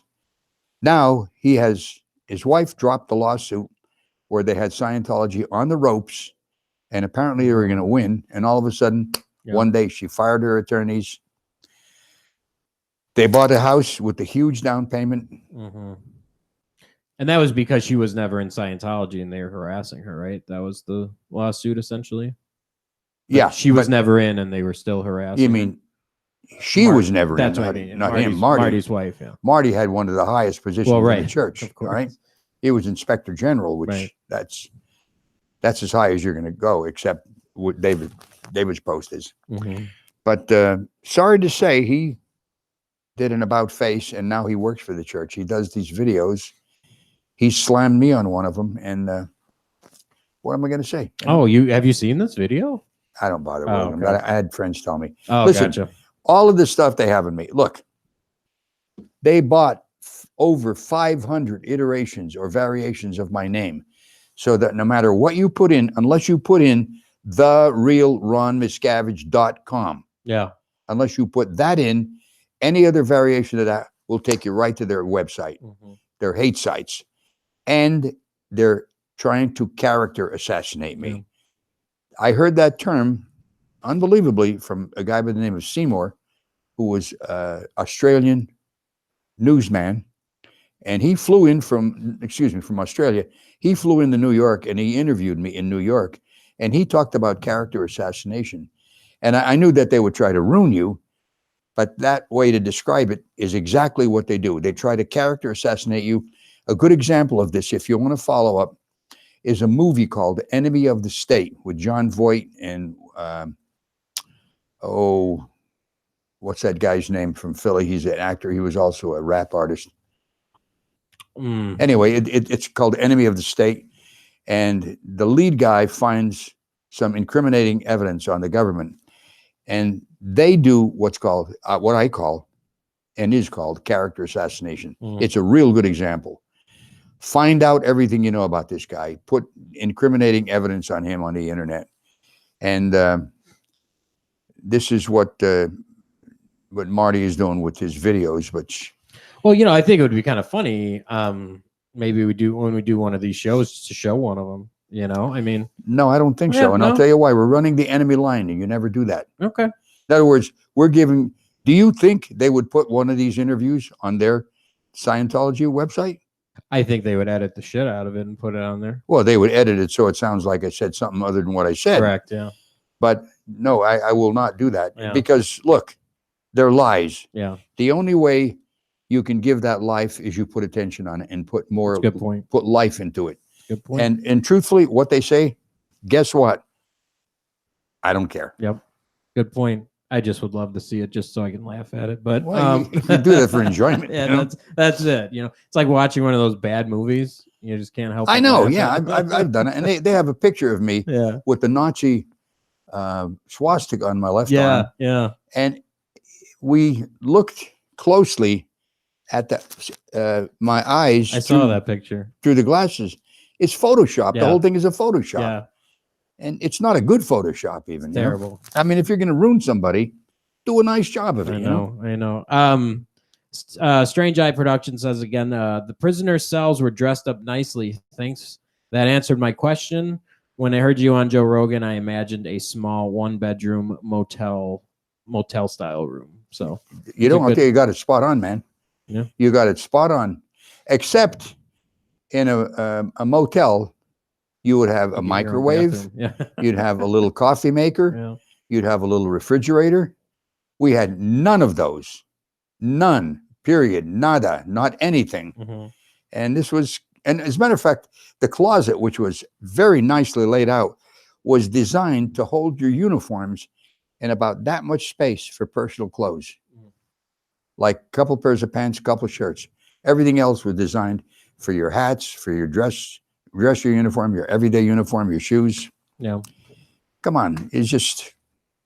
Now his wife dropped the lawsuit where they had Scientology on the ropes, and apparently they were going to win. And all of a sudden, one day she fired her attorneys. They bought a house with a huge down payment. Mm-hmm. And that was because she was never in Scientology and they were harassing her, right? That was the lawsuit, essentially. Yeah. She was never in and they were still harassing You mean She was never That's in, what I mean. not him, Marty. Marty's wife, yeah. Marty had one of the highest positions Well, right, in the church. of course. All right. He was inspector general, which Right. that's as high as you're going to go, except what David's post is. Mm-hmm. But sorry to say, he did an about face, and now he works for the church. He does these videos. He slammed me on one of them, and what am I going to say? Oh, have you seen this video? I don't bother Oh, with them. okay. But I had friends tell me. Oh, Listen, gotcha. all of this stuff they have in me. Look, they bought over 500 iterations or variations of my name, so that no matter what you put in, unless you put in therealronmiscavige.com, Yeah. unless you put that in, any other variation of that will take you right to their website, their hate sites, and they're trying to character assassinate me. Yeah. I heard that term, unbelievably, from a guy by the name of Seymour, who was an Australian newsman, and he flew in from Australia. He flew into New York, and he interviewed me in New York, and he talked about character assassination. And I knew that they would try to ruin you, but that way to describe it is exactly what they do. They try to character assassinate you. A good example of this, if you want to follow up, is a movie called Enemy of the State with John Voight and, what's that guy's name from Philly? He's an actor. He was also a rap artist. Anyway, it's called Enemy of the State. And the lead guy finds some incriminating evidence on the government. And they do what's called, what I call, and is called, character assassination. It's a real good example. Find out everything you know about this guy. Put incriminating evidence on him on the internet. And this is what Marty is doing with his videos. Well, I think it would be kind of funny. Maybe when we do one of these shows to show one of them. I mean, no, I don't think so. And I'll tell you why. We're running the enemy line, and you never do that. Okay. In other words, do you think they would put one of these interviews on their Scientology website? I think they would edit the shit out of it and put it on there. Well, they would edit it so it sounds like I said something other than what I said. Correct, yeah. But no, I will not do that. Yeah. Because, look, they're lies. Yeah. The only way you can give that life is you put attention on it and put more, good point. Put life into it. Good point. And truthfully, what they say, guess what? I don't care. Yep. Good point. I just would love to see it just so I can laugh at it. But you do that for enjoyment. Yeah, that's it. It's like watching one of those bad movies. You just can't help. I know. Yeah, I've done it, and they have a picture of me with the Nazi swastika on my left arm. Yeah. And we looked closely at my eyes. I saw that picture through the glasses. It's Photoshop. Yeah. The whole thing is a Photoshop. Yeah. And it's not a good Photoshop even. It's terrible. I mean, if you're going to ruin somebody, do a nice job of it. I know. Strange Eye Production says again, the prisoner cells were dressed up nicely. Thanks. That answered my question. When I heard you on Joe Rogan, I imagined a small 1-bedroom motel style room. So I'll tell you got it spot on, man. Yeah. You got it spot on. Except in a motel, you would have a microwave. Yeah. You'd have a little coffee maker. Yeah. You'd have a little refrigerator. We had none of those. None, period, nada, not anything. And as a matter of fact, the closet, which was very nicely laid out, was designed to hold your uniforms in about that much space for personal clothes. Like a couple pairs of pants, a couple of shirts. Everything else was designed for your hats, for your dress your uniform, your everyday uniform, your shoes. Yeah. Come on. It's just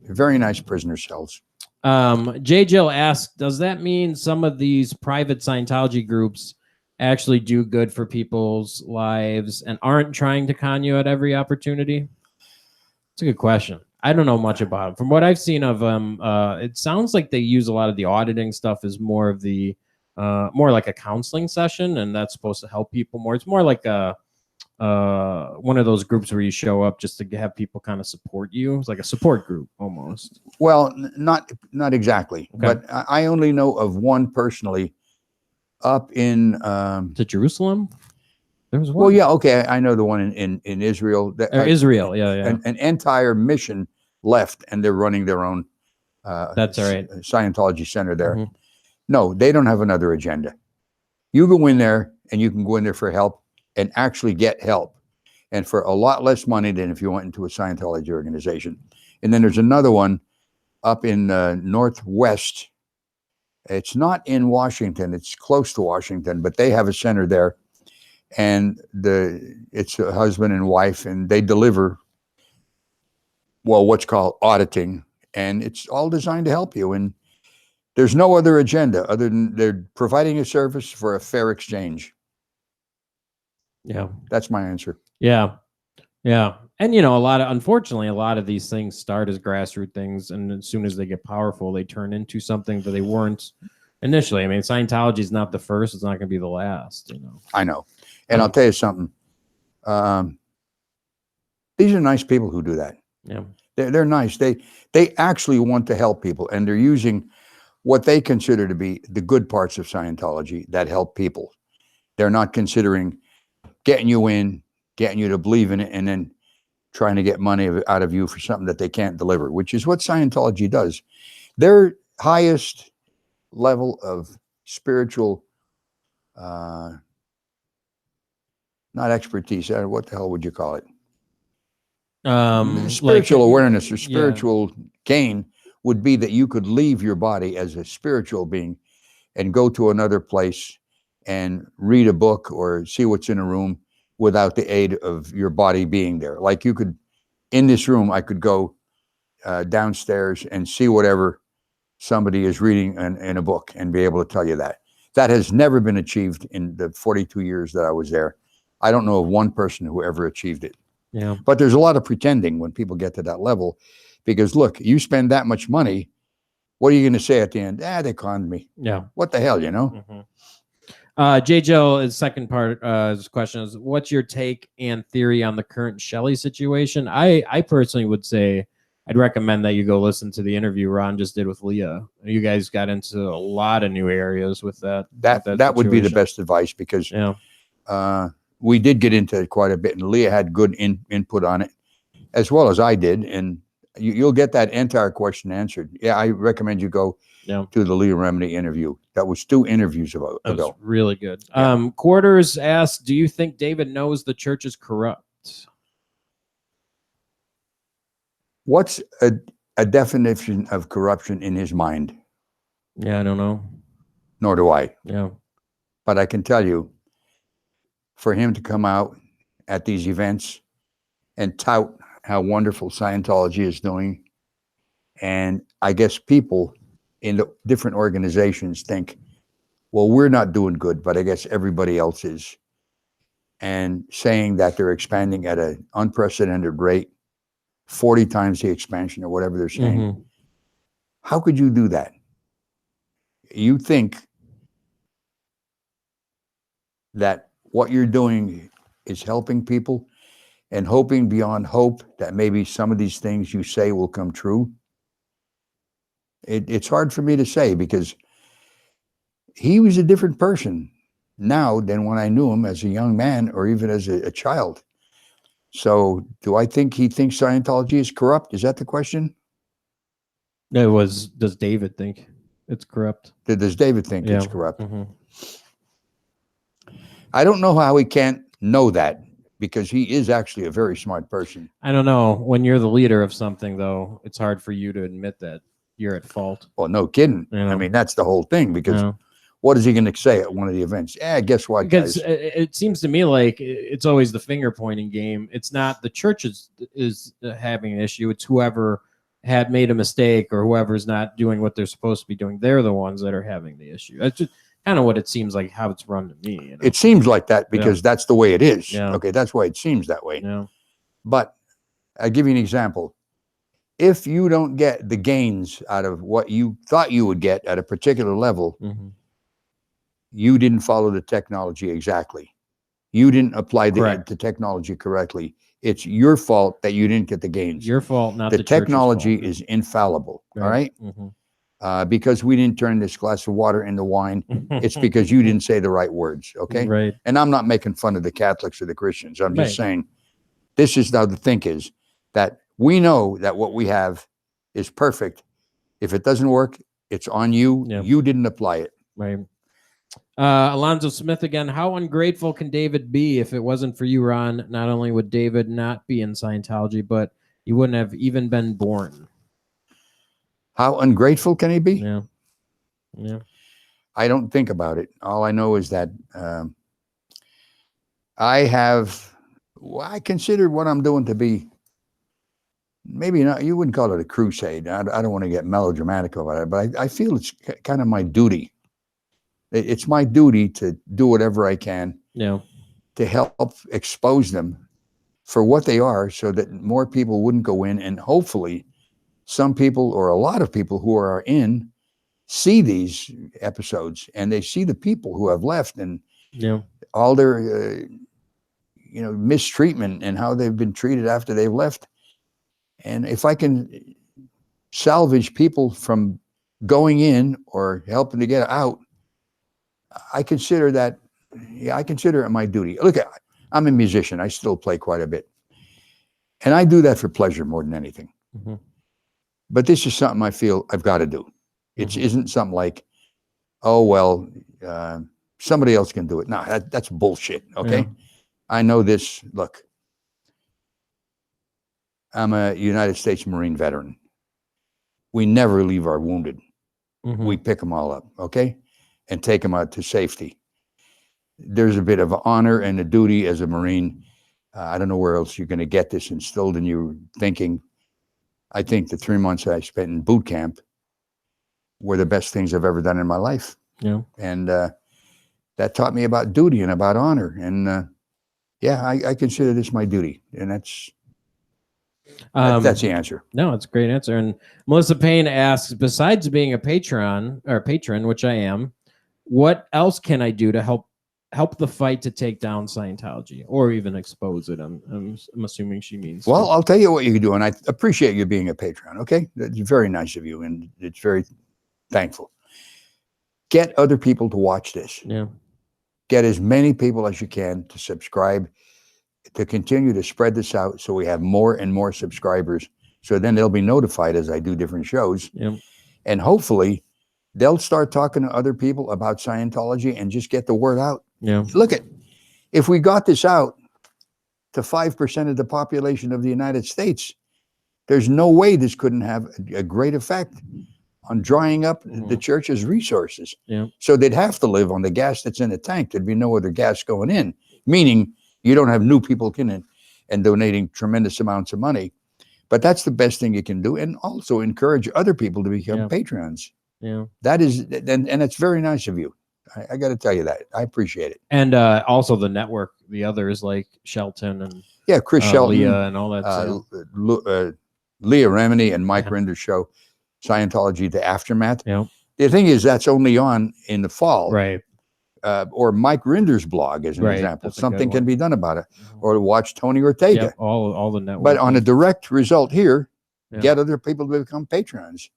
very nice prisoner cells. J. Jill asked, does that mean some of these private Scientology groups actually do good for people's lives and aren't trying to con you at every opportunity? It's a good question. I don't know much about them. From what I've seen of them, it sounds like they use a lot of the auditing stuff as more of the, more like a counseling session, and that's supposed to help people more. It's more like one of those groups where you show up just to have people kind of support you. It's like a support group almost. Well, not exactly, Okay. but I only know of one personally up in to Jerusalem. There was one. Well, yeah, okay, I know the one in Israel. Israel, yeah. An entire mission left, and they're running their own That's all right. Scientology Center there. Mhm. No, they don't have another agenda. You go in there and you can go in there for help and actually get help, and for a lot less money than if you went into a Scientology organization. And then there's another one up in Northwest. It's not in Washington. It's close to Washington, but they have a center there. And it's a husband and wife, and they deliver, well, what's called auditing. And it's all designed to help you. And there's no other agenda other than they're providing a service for a fair exchange. Yeah. That's my answer. Yeah. Yeah. And, unfortunately, a lot of these things start as grassroots things. And as soon as they get powerful, they turn into something that they weren't initially. I mean, Scientology is not the first. It's not going to be the last, I know. And I'll tell you something. These are nice people who do that. Yeah. They're nice. They actually want to help people, and they're using what they consider to be the good parts of Scientology that help people. They're not considering getting you in, getting you to believe in it, and then trying to get money out of you for something that they can't deliver, which is what Scientology does. Their highest level of spiritual, not expertise, what the hell would you call it? Spiritual awareness or spiritual gain would be that you could leave your body as a spiritual being and go to another place and read a book or see what's in a room without the aid of your body being there. Like you could, in this room, I could go downstairs and see whatever somebody is reading in a book and be able to tell you that. That has never been achieved in the 42 years that I was there. I don't know of one person who ever achieved it. Yeah. But there's a lot of pretending when people get to that level, because look, you spend that much money, what are you going to say at the end? They conned me. Yeah. What the hell, J. Joe, his second part his question is, what's your take and theory on the current Shelley situation? I personally would say I'd recommend that you go listen to the interview Ron just did with Leah. You guys got into a lot of new areas with that. That would be the best advice, because we did get into it quite a bit, and Leah had good input on it, as well as I did, and you'll get that entire question answered. Yeah, I recommend you go to the Leah Remini interview. That was 2 interviews ago. That was really good. Yeah. Quarters asked, do you think David knows the church is corrupt? What's a definition of corruption in his mind? Yeah, I don't know. Nor do I. Yeah. But I can tell you, for him to come out at these events and tout how wonderful Scientology is doing, and I guess people in the different organizations think, well, we're not doing good, but I guess everybody else is, and saying that they're expanding at an unprecedented rate, 40 times the expansion or whatever they're saying. Mm-hmm. How could you do that? You think that what you're doing is helping people and hoping beyond hope that maybe some of these things you say will come true? It's hard for me to say, because he was a different person now than when I knew him as a young man or even as a child. So do I think he thinks Scientology is corrupt? Is that the question? Does David think it's corrupt? Does David think it's corrupt? Mm-hmm. I don't know how he can't know that, because he is actually a very smart person. I don't know. When you're the leader of something, though, it's hard for you to admit that you're at fault. Well, no kidding. I mean, that's the whole thing, because what is he going to say at one of the events? Guess what, because guys? It seems to me like it's always the finger pointing game. It's not the church is having an issue. It's whoever had made a mistake or whoever's not doing what they're supposed to be doing. They're the ones that are having the issue. That's just kind of what it seems like, how it's run to me. It seems like that, because that's the way it is. Yeah. Okay, that's why it seems that way. Yeah. But I'll give you an example. If you don't get the gains out of what you thought you would get at a particular level, you didn't follow the technology exactly. You didn't apply the technology correctly. It's your fault that you didn't get the gains. Your fault, not the technology is infallible. All right. Because we didn't turn this glass of water into wine, it's because you didn't say the right words. Okay. Right. And I'm not making fun of the Catholics or the Christians. I'm just saying, this is how the think is, that we know that what we have is perfect, If it doesn't work, it's on you. Yeah. You didn't apply it. Right. Alonzo Smith again. How ungrateful can David be? If it wasn't for you, Ron, not only would David not be in Scientology, but he wouldn't have even been born. How ungrateful can he be? Yeah. Yeah. I don't think about it. All I know is that I consider what I'm doing to be, maybe not, you wouldn't call it a crusade. I don't want to get melodramatic about it, but I feel it's kind of my duty. It's my duty to do whatever I can Yeah. to help expose them for what they are, so that more people wouldn't go in, and hopefully some people, or a lot of people who are in, see these episodes, and they see the people who have left, and Yeah. all their mistreatment and how they've been treated after they've left. And if I can salvage people from going in or helping to get out, I consider that, I consider it my duty. Look, I'm a musician. I still play quite a bit. And I do that for pleasure more than anything. Mm-hmm. But this is something I feel I've got to do. It Mm-hmm. isn't something like, oh, well, somebody else can do it. No, that's bullshit, okay? Yeah. I know this. Look, I'm a United States Marine veteran. We never leave our wounded. Mm-hmm. We pick them all up, okay? And take them out to safety. There's a bit of honor and a duty as a Marine. I don't know where else you're going to get this instilled in you thinking. I think the 3 months I spent in boot camp were the best things I've ever done in my life. Yeah. And that taught me about duty and about honor. And I consider this my duty. And that's the answer. No, it's a great answer. And Melissa Payne asks, besides being a patron, which I am, what else can I do to help the fight to take down Scientology, or even expose it? I'm assuming she means. Well, I'll tell you what you can do, and I appreciate you being a patron. Okay, that's very nice of you, and it's very thankful. Get other people to watch this. Yeah. Get as many people as you can to subscribe, to continue to spread this out, so we have more and more subscribers. So then they'll be notified as I do different shows, and hopefully they'll start talking to other people about Scientology and just get the word out. Yeah. Look if we got this out to 5% of the population of the United States, there's no way this couldn't have a great effect on drying up the church's resources. Yeah. So they'd have to live on the gas that's in the tank. There'd be no other gas going in, meaning you don't have new people in and donating tremendous amounts of money. But that's the best thing you can do, and also encourage other people to become patrons. Yeah. That is, and it's very nice of you. I got to tell you that. I appreciate it. And also the network, the others like Shelton and Chris Shelton, Leah and all that. Leah Remini and Mike Rinder's show, Scientology: The Aftermath. Yeah. The thing is, that's only on in the fall. Right. Or Mike Rinder's blog, as an example. Something can be done about it. Or to watch Tony Ortega. Yep, all the network. But on a direct result here, get other people to become patrons.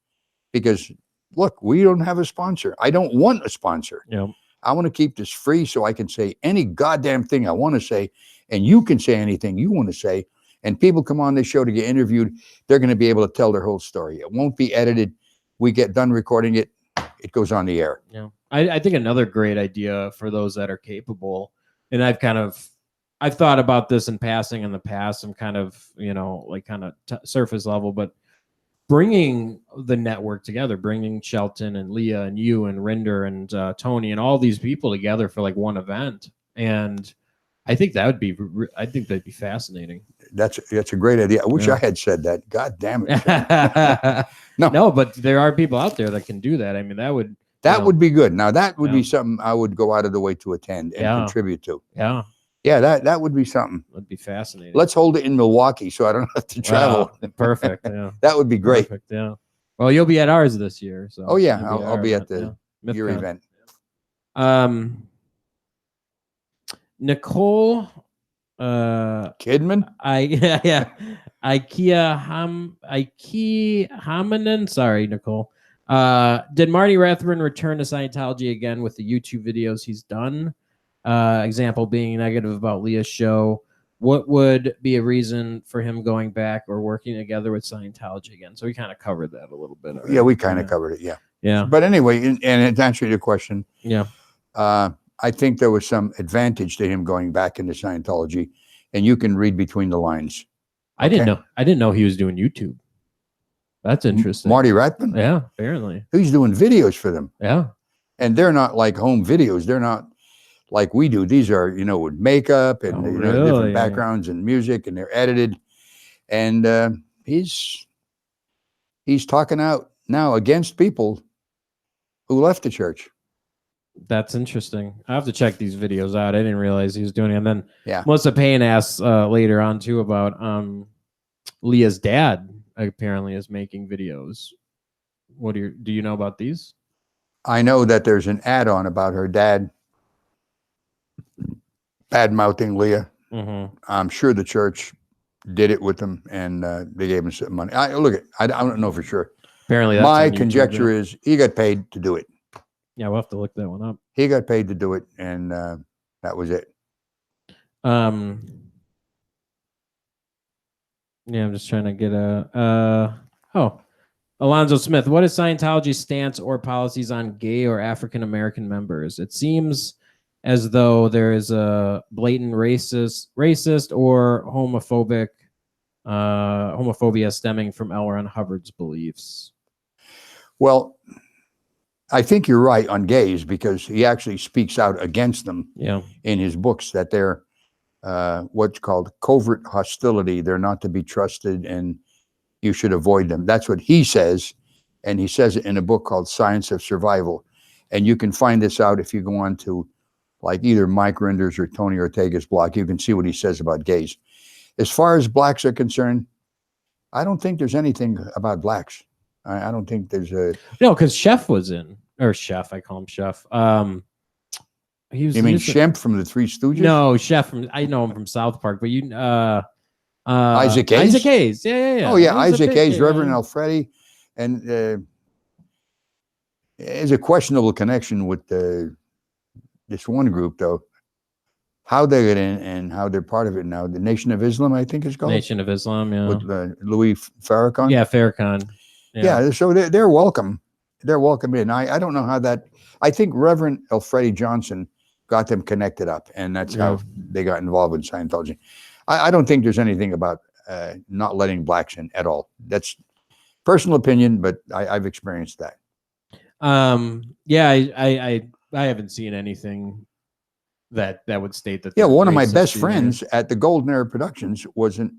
Because, look, we don't have a sponsor. I don't want a sponsor. Yep. I want to keep this free so I can say any goddamn thing I want to say, and you can say anything you want to say, and people come on this show to get interviewed. They're going to be able to tell their whole story. It won't be edited. We get done recording it. It goes on the air. Yeah. I think another great idea for those that are capable, and I've thought about this in passing in the past. I'm kind of, surface level, but bringing the network together, bringing Shelton and Leah and you and Rinder and Tony and all these people together for like one event. And I think that'd be fascinating. That's a great idea. I wish I had said that. God damn it. No, but there are people out there that can do that. I mean, that would be good. Now that would be something I would go out of the way to attend and contribute to. Yeah. Yeah, that would be something. That'd be fascinating. Let's hold it in Milwaukee so I don't have to travel. Wow. Perfect. Yeah. That would be great. Perfect, yeah. Well, you'll be at ours this year. So. Oh yeah, I'll be at your event. Nicole Kidman. Ikea Hamanen. Sorry, Nicole. Did Marty Rathbun return to Scientology again with the YouTube videos he's done? Example being negative about Leah's show. what would be a reason for him going back or working together with Scientology again? So we kind of covered that a little bit. Already. Yeah, we kind of covered it. Yeah. Yeah. But anyway, and to answer your question, Yeah. I think there was some advantage to him going back into Scientology, and you can read between the lines. I didn't know he was doing YouTube. That's interesting. Marty Rathbun? Yeah, apparently. He's doing videos for them. Yeah. And they're not like home videos. They're not like we do. These are, with makeup and different backgrounds and music, and they're edited. And he's talking out now against people who left the church. That's interesting. I have to check these videos out. I didn't realize he was doing it. And then Yeah. Melissa Payne asks later on too about Leah's dad apparently is making videos. Do you know about these? I know that there's an add-on about her dad bad-mouthing Leah. Mm-hmm. I'm sure the church did it with them, and they gave him some money. I don't know for sure. Apparently, that's my on YouTube, conjecture is he got paid to do it. Yeah, we'll have to look that one up. He got paid to do it, and that was it. Yeah, I'm just trying to get Alonzo Smith. What is Scientology's stance or policies on gay or African American members? It seems as though there is a blatant racist or homophobia stemming from L. Ron Hubbard's beliefs. Well, I think you're right on gays, because he actually speaks out against them in his books, that they're what's called covert hostility. They're not to be trusted, and you should avoid them. That's what he says, and he says it in a book called Science of Survival. And you can find this out if you go on to like either Mike Rinder's or Tony Ortega's blog. You can see what he says about gays. As far as blacks are concerned, I don't think there's anything about blacks. I don't think there's a... No, because Chef was in, or Chef, I call him Chef. You mean Shemp from the Three Stooges? No, Chef I know him from South Park, but Isaac Hayes? Isaac Hayes, yeah. Oh, yeah, Isaac Hayes, Reverend Alfredi. And there's a questionable connection with this one group, though. How they get in and how they're part of it now. The Nation of Islam, I think it's called. Nation of Islam, yeah. With Louis Farrakhan. Yeah, Farrakhan. Yeah, so they're welcome. They're welcome in. I don't know how that... I think Reverend Alfredi Johnson got them connected up, and that's how they got involved in Scientology. I don't think there's anything about not letting blacks in at all. That's personal opinion, but I've experienced that. Yeah, I haven't seen anything that would state that. Yeah, one of my best friends at the Golden Era Productions wasn't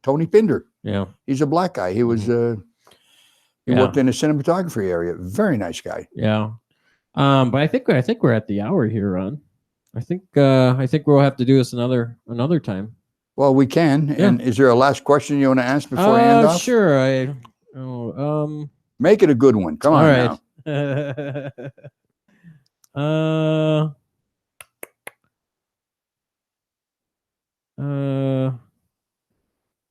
Tony Pinder. Yeah, he's a black guy. He was he worked in the cinematography area. Very nice guy. Yeah. But I think we're at the hour here, Ron. I think we'll have to do this another time. Well, we can. Yeah. And is there a last question you want to ask before I end off? Sure. Make it a good one. Come on now.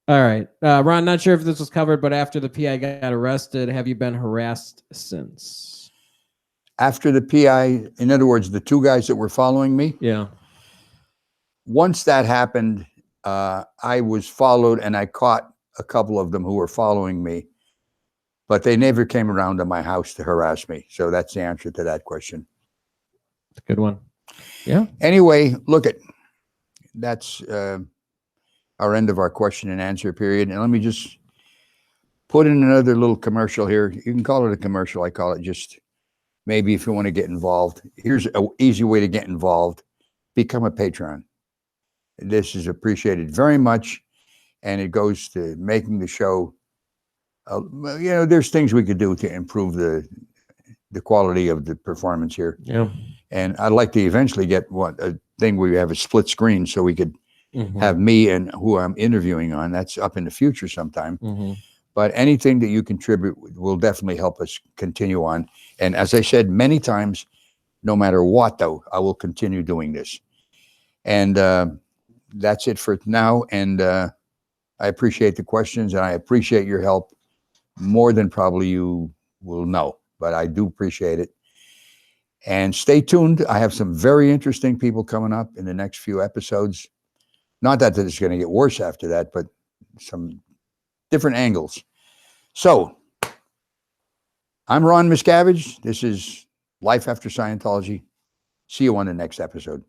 All right. Ron, not sure if this was covered, but after the PI got arrested, have you been harassed since? After the PI, in other words, the two guys that were following me? Yeah. Once that happened, I was followed, and I caught a couple of them who were following me, but they never came around to my house to harass me. So that's the answer to that question. That's a good one. Yeah. Anyway, that's our end of our question and answer period. And let me just put in another little commercial here. You can call it a commercial. I call it just maybe if you want to get involved. Here's an easy way to get involved. Become a patron. This is appreciated very much, and it goes to making the show. There's things we could do to improve the quality of the performance here. Yeah. And I'd like to eventually get a thing where you have a split screen so we could have me and who I'm interviewing on. That's up in the future sometime. But anything that you contribute will definitely help us continue on. And as I said many times, no matter what, though, I will continue doing this. And that's it for now. And I appreciate the questions, and I appreciate your help more than probably you will know. But I do appreciate it. And stay tuned. I have some very interesting people coming up in the next few episodes. Not that it's going to get worse after that, but some different angles. So, I'm Ron Miscavige. This is Life After Scientology. See you on the next episode.